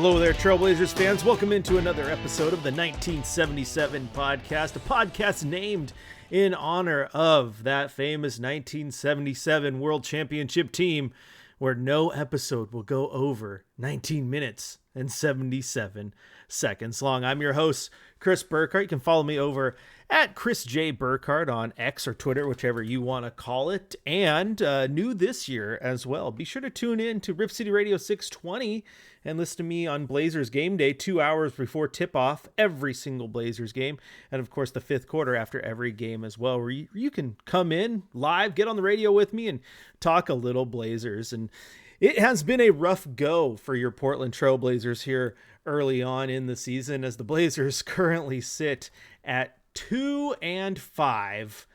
Hello there, Trailblazers fans. Welcome into another episode of the 1977 podcast, a podcast named in honor of that famous 1977 World Championship team, where no episode will go over 19 minutes and 77 seconds long. I'm your host, Chris Burkhardt. You can follow me over at Chris J. Burkhardt on X or Twitter, whichever you want to call it. And new this year as well, be sure to tune in to Rip City Radio 620 and listen to me on Blazers Game Day 2 hours before tip-off every single Blazers game. And, of course, the fifth quarter after every game as well, where you can come in live, get on the radio with me, and talk a little Blazers. And it has been a rough go for your Portland Trailblazers here early on in the season, as the Blazers currently sit at 2-5.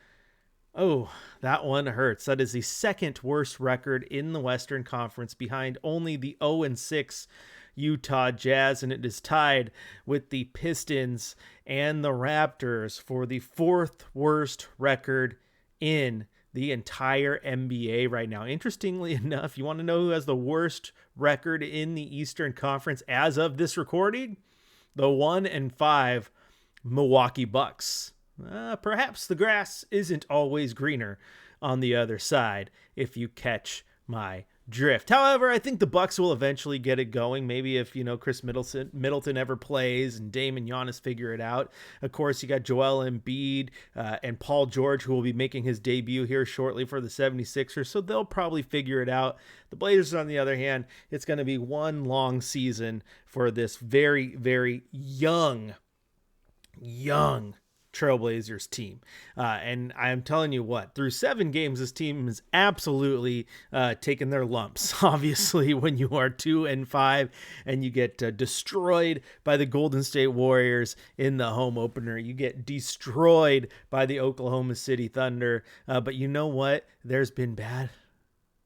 Oh, that one hurts. That is the second worst record in the Western Conference, behind only the 0-6 Utah Jazz, and it is tied with the Pistons and the Raptors for the fourth worst record in the entire NBA right now. Interestingly enough, you want to know who has the worst record in the Eastern Conference as of this recording? The 1-5 Milwaukee Bucks. Perhaps the grass isn't always greener on the other side, if you catch my drift. However, I think the Bucks will eventually get it going. Maybe if, Chris Middleton ever plays and Dame and Giannis figure it out. Of course, you got Joel Embiid and Paul George, who will be making his debut here shortly for the 76ers, so they'll probably figure it out. The Blazers, on the other hand, it's going to be one long season for this very, very young Trailblazers team. And I'm telling you what, through 7 games, this team has absolutely taken their lumps. Obviously, when you are 2-5 and you get destroyed by the Golden State Warriors in the home opener, you get destroyed by the Oklahoma City Thunder. But you know what? There's been bad,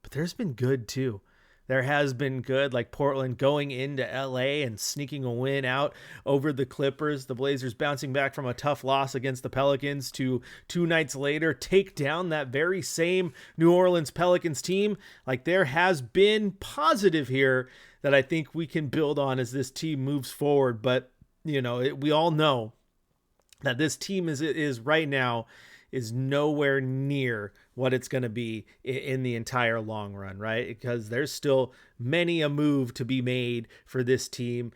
but there's been good too. There has been good, like Portland going into LA and sneaking a win out over the Clippers. The Blazers bouncing back from a tough loss against the Pelicans to 2 nights later take down that very same New Orleans Pelicans team. Like, there has been positive here that I think we can build on as this team moves forward. But, we all know that this team is right now is nowhere near what it's going to be in the entire long run, right? Because there's still many a move to be made for this team,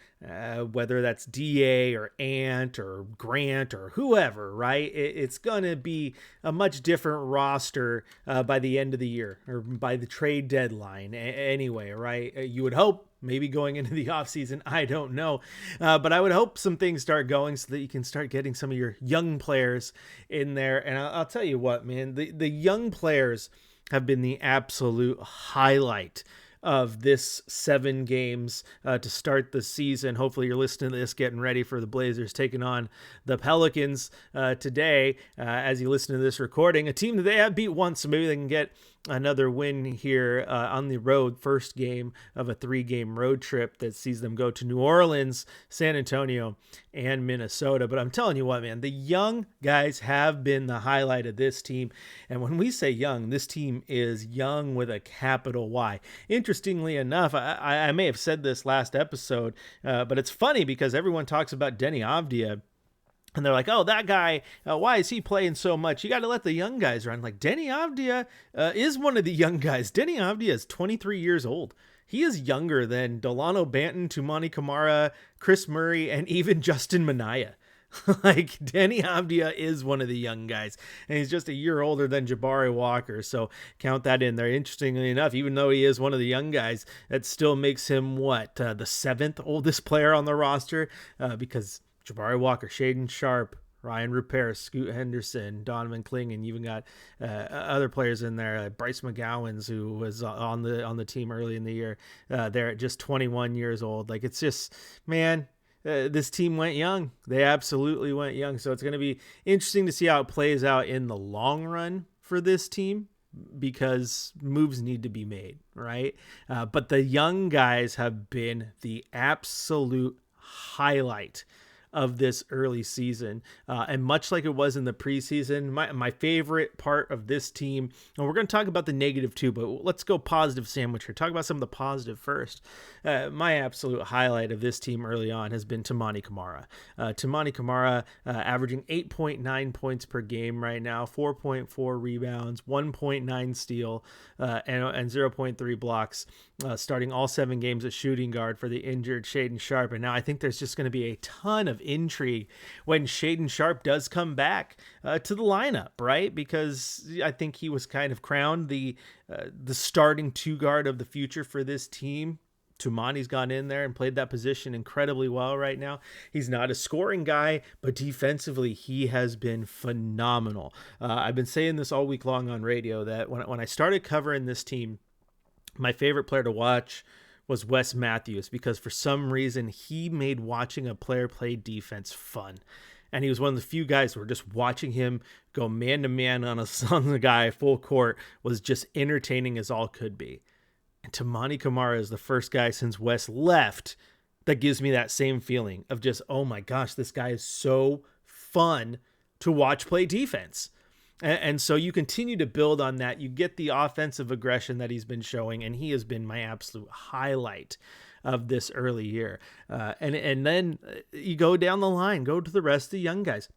whether that's DA or Ant or Grant or whoever, right? It's going to be a much different roster by the end of the year, or by the trade deadline anyway, right? You would hope. Maybe going into the offseason, I don't know. But I would hope some things start going so that you can start getting some of your young players in there. And I'll tell you what, man, the young players have been the absolute highlight of this 7 games to start the season. Hopefully you're listening to this, getting ready for the Blazers taking on the Pelicans today. As you listen to this recording, a team that they have beat once, so maybe they can get another win here on the road. First game of a 3-game road trip that sees them go to New Orleans, San Antonio, and Minnesota. But I'm telling you what, man, the young guys have been the highlight of this team. And when we say young, this team is young with a capital Y. Interestingly enough, I may have said this last episode, but it's funny because everyone talks about Denny Avdia. And they're like, oh, that guy, why is he playing so much? You got to let the young guys run. Like, Denny Avdia is one of the young guys. Denny Avdia is 23 years old. He is younger than Delano Banton, Tumani Kamara, Chris Murray, and even Justin Minaya. Like, Denny Avdia is one of the young guys, and he's just a year older than Jabari Walker, so count that in there. Interestingly enough, even though he is one of the young guys, that still makes him, the 7th oldest player on the roster, because Jabari Walker, Shaden Sharp, Ryan Rupert, Scoot Henderson, Donovan Clingan. You even got other players in there, Bryce McGowens, who was on the team early in the year. They're at just 21 years old. Like, it's just, man, this team went young. They absolutely went young. So it's going to be interesting to see how it plays out in the long run for this team, because moves need to be made, right? But the young guys have been the absolute highlight of this early season. And much like it was in the preseason, my favorite part of this team, and we're going to talk about the negative too, but let's go positive sandwich here. Talk about some of the positive first. My absolute highlight of this team early on has been Toumani Camara. Toumani Camara averaging 8.9 points per game right now, 4.4 rebounds, 1.9 steal, and 0.3 blocks, starting all 7 games at shooting guard for the injured Shaedon Sharpe. And now I think there's just going to be a ton of intrigue when Shaedon Sharpe does come back to the lineup, right? Because I think he was kind of crowned the starting 2 guard of the future for this team. Toumani's gone in there and played that position incredibly well right now. He's not a scoring guy, but defensively, he has been phenomenal. I've been saying this all week long on radio that when I started covering this team, my favorite player to watch was Wes Matthews, because for some reason he made watching a player play defense fun. And he was one of the few guys who were just watching him go man to man on a guy full court was just entertaining as all could be. And Toumani Camara is the first guy since Wes left that gives me that same feeling of just, oh my gosh, this guy is so fun to watch play defense. And so you continue to build on that. You get the offensive aggression that he's been showing, and he has been my absolute highlight of this early year. And then you go down the line, go to the rest of the young guys.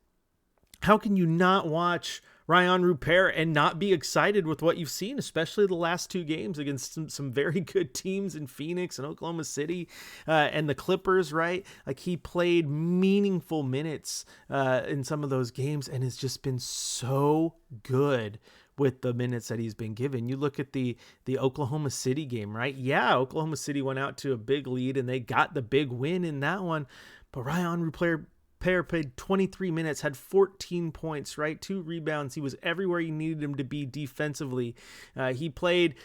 How can you not watch Rayan Rupert and not be excited with what you've seen, especially the last 2 games against some very good teams in Phoenix and Oklahoma City and the Clippers, right? Like, he played meaningful minutes in some of those games and has just been so good with the minutes that he's been given. You look at the Oklahoma City game, right? Yeah, Oklahoma City went out to a big lead and they got the big win in that one, but Rayan Rupert played 23 minutes, had 14 points, right? 2 rebounds. He was everywhere you needed him to be defensively. He played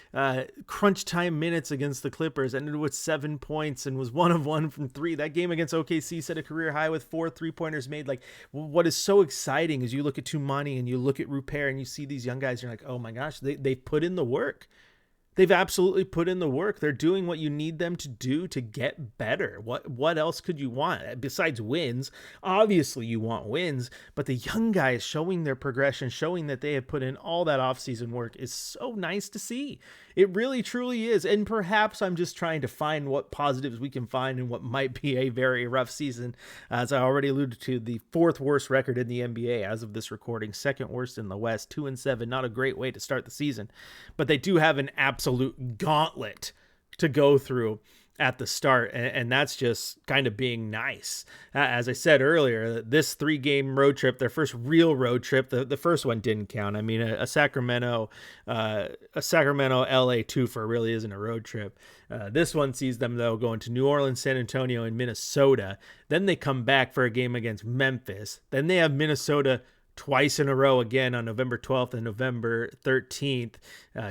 crunch time minutes against the Clippers, ended with 7 points and was 1 of 1 from 3. That game against OKC set a career high with 4 3-pointers made. Like, what is so exciting is you look at Toumani and you look at Rupert and you see these young guys, and you're like, oh my gosh, they've put in the work. They've absolutely put in the work. They're doing what you need them to do to get better. What else could you want besides wins? Obviously, you want wins, but the young guys showing their progression, showing that they have put in all that offseason work is so nice to see. It really, truly is. And perhaps I'm just trying to find what positives we can find in what might be a very rough season. As I already alluded to, the 4th worst record in the NBA as of this recording, 2nd worst in the West, 2-7. Not a great way to start the season, but they do have an absolute gauntlet to go through at the start, and that's just kind of being nice. As I said earlier, this 3-game road trip, their first real road trip, the first one didn't count. I mean, a Sacramento LA 2-for really isn't a road trip. This one sees them, though, going to New Orleans, San Antonio, and Minnesota. Then they come back for a game against Memphis. Then they have Minnesota twice in a row again on November 12th and November 13th,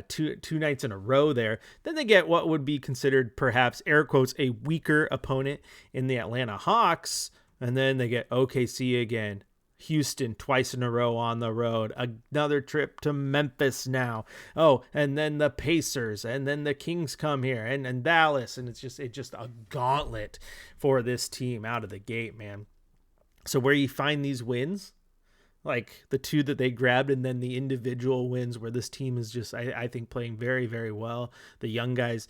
two nights in a row there. Then they get what would be considered, perhaps, air quotes, a weaker opponent in the Atlanta Hawks. And then they get OKC again, Houston twice in a row on the road, another trip to Memphis now. Oh, and then the Pacers, and then the Kings come here, and Dallas. And it's just a gauntlet for this team out of the gate, man. So where you find these wins, like the 2 that they grabbed, and then the individual wins where this team is just, I think, playing very, very well. The young guys,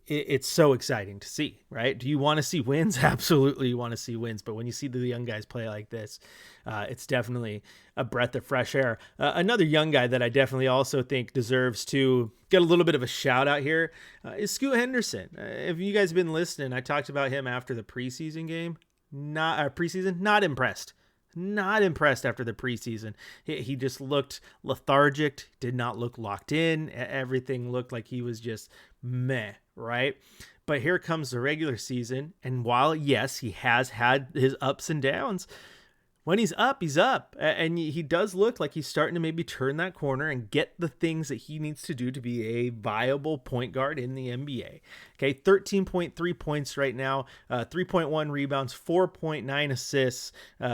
it's so exciting to see, right? Do you want to see wins? Absolutely, you want to see wins. But when you see the young guys play like this, it's definitely a breath of fresh air. Another young guy that I definitely also think deserves to get a little bit of a shout out here is Scoot Henderson. If you guys have been listening, I talked about him after the preseason game. Not impressed. Not impressed after the preseason. He just looked lethargic, did not look locked in. Everything looked like he was just meh, right? But here comes the regular season. And while, yes, he has had his ups and downs, when he's up, he's up. And he does look like he's starting to maybe turn that corner and get the things that he needs to do to be a viable point guard in the NBA. Okay, 13.3 points right now, 3.1 rebounds, 4.9 assists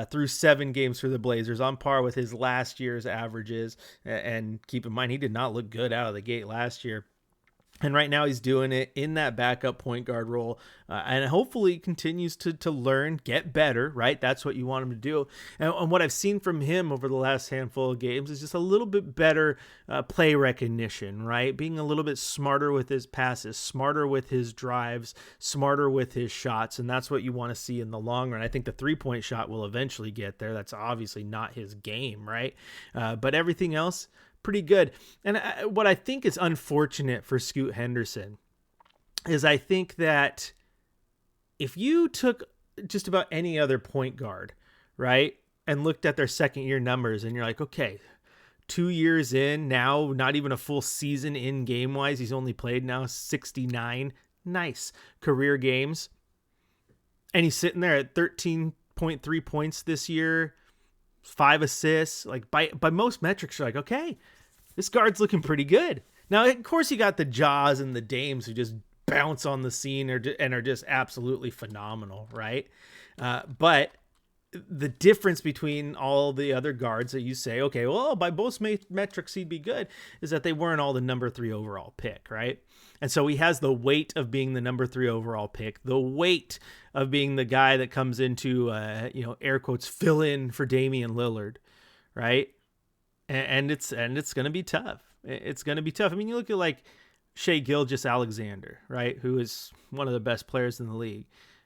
through 7 games for the Blazers, on par with his last year's averages. And keep in mind, he did not look good out of the gate last year. And right now he's doing it in that backup point guard role, and hopefully continues to learn, get better, right? That's what you want him to do. And what I've seen from him over the last handful of games is just a little bit better play recognition, right? Being a little bit smarter with his passes, smarter with his drives, smarter with his shots, and that's what you want to see in the long run. I think the three-point shot will eventually get there. That's obviously not his game, right? But everything else, pretty good. And what I think is unfortunate for Scoot Henderson is I think that if you took just about any other point guard, right, and looked at their second year numbers and you're like, okay, 2 years in now, not even a full season in game wise, he's only played now 69 nice career games. And he's sitting there at 13.3 points this year, 5 assists. Like by most metrics, you're like, okay, this guard's looking pretty good. Now, of course, you got the Jaws and the Dames who just bounce on the scene and are just absolutely phenomenal, right? But the difference between all the other guards that you say, okay, well, by both metrics, he'd be good, is that they weren't all the number 3 overall pick, right? And so he has the weight of being the number 3 overall pick, the weight of being the guy that comes into, air quotes, fill in for Damian Lillard, right? And it's going to be tough. It's going to be tough. I mean, you look at like Shai Gilgeous-Alexander, right? Who is one of the best players in the league.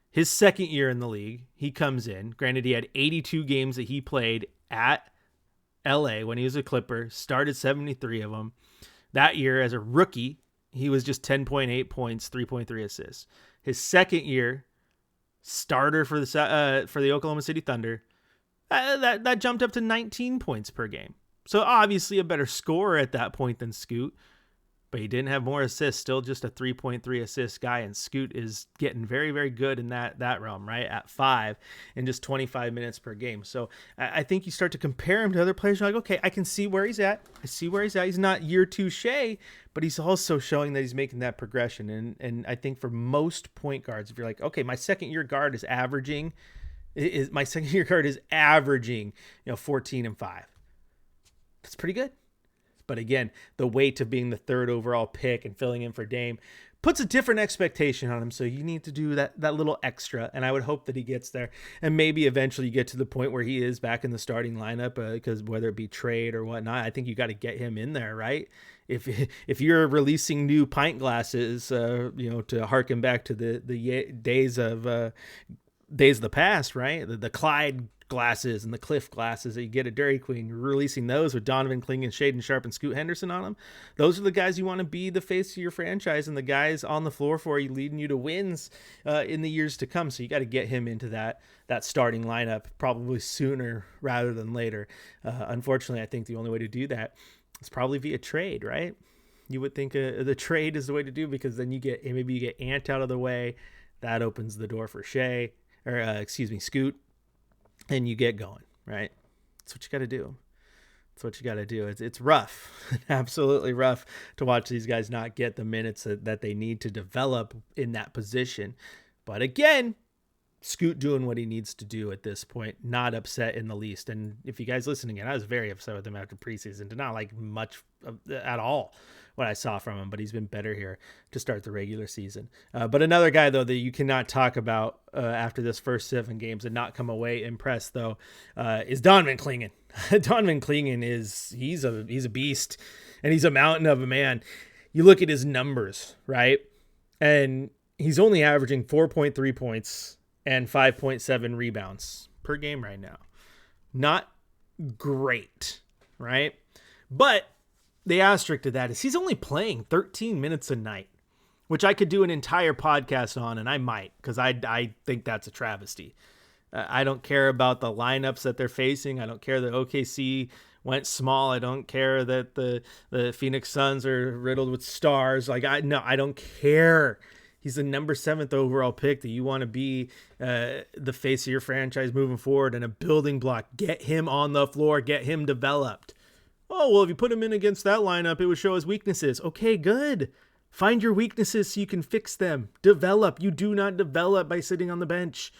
His second year in the league, he comes in. Granted, he had 82 games that he played at LA when he was a Clipper, started 73 of them. That year, as a rookie, he was just 10.8 points, 3.3 assists. His second year, starter for the Oklahoma City Thunder, that jumped up to 19 points per game. So obviously a better scorer at that point than Scoot, but he didn't have more assists, still just a 3.3 assist guy, and Scoot is getting very, very good in that realm, right? At 5 in just 25 minutes per game. So I think you start to compare him to other players. You're like, okay, I can see where he's at. He's not year 2 Shai, but he's also showing that he's making that progression. And I think for most point guards, if you're like, okay, my second year guard is averaging 14 and 5. That's pretty good. But again, the weight of being the 3rd overall pick and filling in for Dame puts a different expectation on him. So you need to do that little extra. And I would hope that he gets there. And maybe eventually you get to the point where he is back in the starting lineup, because whether it be trade or whatnot, I think you got to get him in there, right? If you're releasing new pint glasses, to harken back to the days of the past, right? The Clyde glasses and the Cliff glasses that you get at Dairy Queen, releasing those with Donovan Clingan, Shaedon Sharpe, and Scoot Henderson on them. Those are the guys you want to be the face of your franchise and the guys on the floor for you, leading you to wins in the years to come. So you got to get him into that starting lineup probably sooner rather than later. Unfortunately, I think the only way to do that is probably via trade, right? You would think the trade is the way to do, because then you get Ant out of the way. That opens the door for Scoot. And you get going, right? That's what you got to do. It's rough, absolutely rough to watch these guys not get the minutes that they need to develop in that position. But again, Scoot doing what he needs to do at this point, not upset in the least. And if you guys listen again, I was very upset with him after preseason. Did not like much at all what I saw from him, but he's been better here to start the regular season. But another guy, though, that you cannot talk about after this first 7 games and not come away impressed, though, is Donovan Clingan. Donovan Clingan he's a beast, and he's a mountain of a man. You look at his numbers, right? And he's only averaging 4.3 points and 5.7 rebounds per game right now. Not great, right? But the asterisk to that is he's only playing 13 minutes a night, which I could do an entire podcast on, and I might, because I think that's a travesty. I don't care about the lineups that they're facing. I don't care that OKC went small. I don't care that the Phoenix Suns are riddled with stars. I don't care. He's the number 7th overall pick that you want to be the face of your franchise moving forward and a building block. Get him on the floor. Get him developed. Oh, well, if you put him in against that lineup, it would show his weaknesses. Okay, good. Find your weaknesses so you can fix them. Develop. You do not develop by sitting on the bench.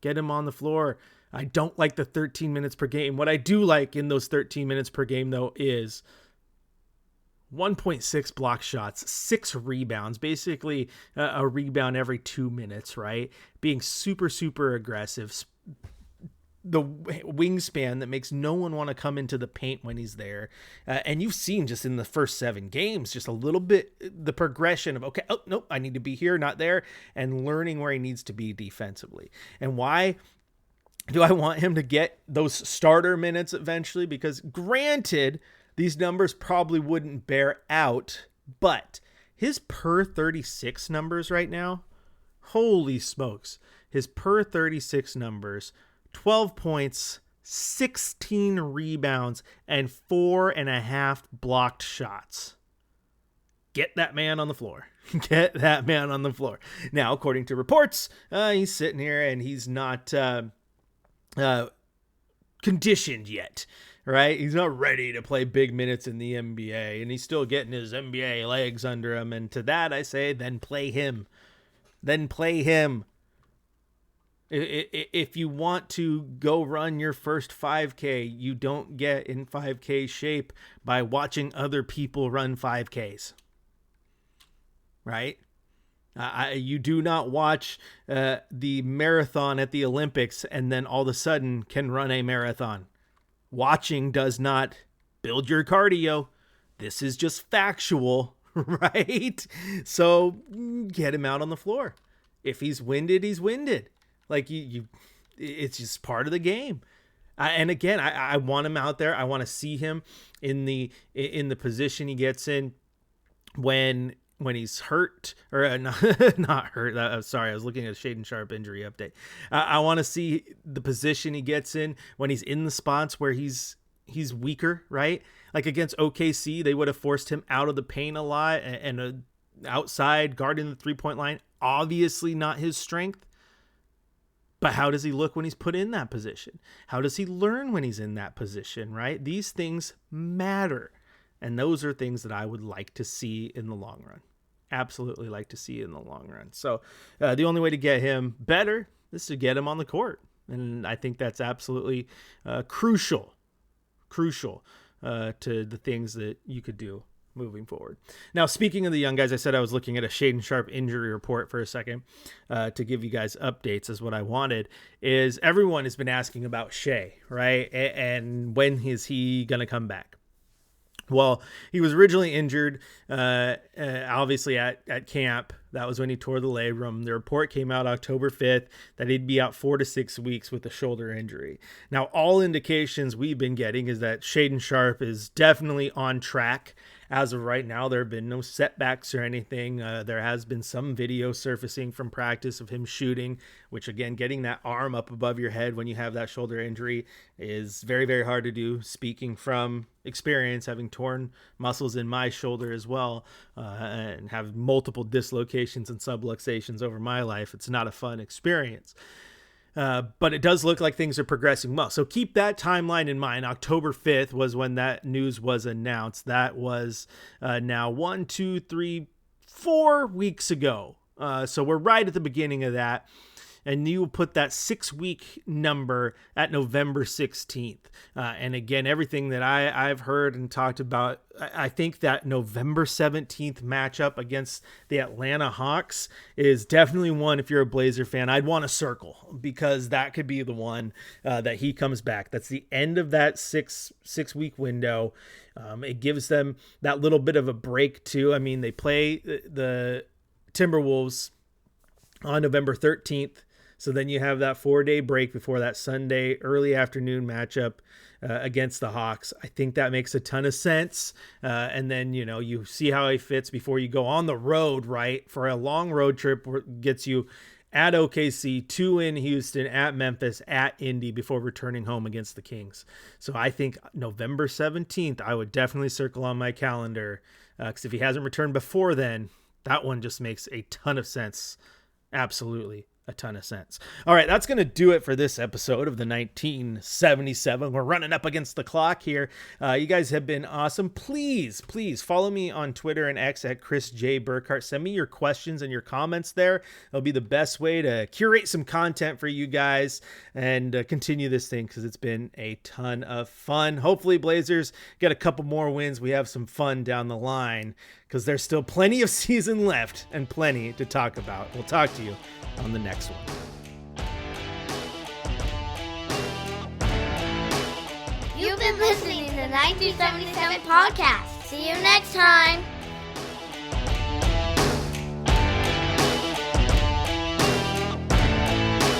Get him on the floor. I don't like the 13 minutes per game. What I do like in those 13 minutes per game, though, is 1.6 block shots, 6 rebounds, basically a rebound every 2 minutes, right? Being super, super aggressive. The wingspan that makes no one want to come into the paint when he's there. And you've seen just in the first 7 games, just a little bit, the progression of, okay, oh, nope, I need to be here, not there, and learning where he needs to be defensively. And why do I want him to get those starter minutes eventually? Because granted, these numbers probably wouldn't bear out, but his per 36 numbers right now, holy smokes, his per 36 numbers, 12 points, 16 rebounds, and 4.5 blocked shots. Get that man on the floor. Get that man on the floor. Now, according to reports, he's sitting here and he's not conditioned yet, right? He's not ready to play big minutes in the NBA, and he's still getting his NBA legs under him. And to that, I say, then play him. Then play him. If you want to go run your first 5K, you don't get in 5K shape by watching other people run 5Ks, right? You do not watch the marathon at the Olympics and then all of a sudden can run a marathon. Watching does not build your cardio. This is just factual, right? So get him out on the floor. If he's winded, he's winded. Like it's just part of the game. And again, I want him out there. I want to see him in the position he gets in when he's hurt or not hurt. Sorry, I was looking at a Shaedon Sharpe injury update. I want to see the position he gets in when he's in the spots where he's weaker, right? Like against OKC, they would have forced him out of the paint a lot and outside guarding the 3-point line. Obviously not his strength. But how does he look when he's put in that position? How does he learn when he's in that position, right? These things matter. And those are things that I would like to see in the long run. Absolutely like to see in the long run. So the only way to get him better is to get him on the court. And I think that's absolutely crucial to the things that you could do moving forward. Now, speaking of the young guys, I said I was looking at a Shaedon Sharpe injury report for a second to give you guys updates is what I wanted. Is everyone has been asking about Shea, right? And when is he going to come back? Well, he was originally injured, obviously at camp. That was when he tore the labrum. The report came out October 5th that he'd be out 4 to 6 weeks with a shoulder injury. Now, all indications we've been getting is that Shaedon Sharpe is definitely on track. As of right now, there have been no setbacks or anything. There has been some video surfacing from practice of him shooting, which again, getting that arm up above your head when you have that shoulder injury is very, very hard to do. Speaking from experience, having torn muscles in my shoulder as well, and have multiple dislocations and subluxations over my life, it's not a fun experience. But it does look like things are progressing well. So keep that timeline in mind. October 5th was when that news was announced. That was now 4 weeks ago. So we're right at the beginning of that. And you put that 6-week number at November 16th. And again, everything that I've heard and talked about, I think that November 17th matchup against the Atlanta Hawks is definitely one, if you're a Blazer fan, I'd want to circle, because that could be the one that he comes back. That's the end of that six-week window. It gives them that little bit of a break too. I mean, they play the Timberwolves on November 13th. So then you have that 4-day break before that Sunday early afternoon matchup against the Hawks. I think that makes a ton of sense. And then, you see how he fits before you go on the road, right? For a long road trip, gets you at OKC, 2 in Houston, at Memphis, at Indy before returning home against the Kings. So I think November 17th, I would definitely circle on my calendar, because if he hasn't returned before then, that one just makes a ton of sense. Absolutely. a ton of sense. All right, that's going to do it for this episode of the 1977. We're running up against the clock here. You guys have been awesome. Please follow me on Twitter and X at Chris J. Burkhardt. Send me your questions and your comments there. It'll be the best way to curate some content for you guys and continue this thing because it's been a ton of fun. Hopefully Blazers get a couple more wins. We have some fun down the line because there's still plenty of season left and plenty to talk about. We'll talk to you on the next one. You've been listening to the 1977 podcast. See you next time.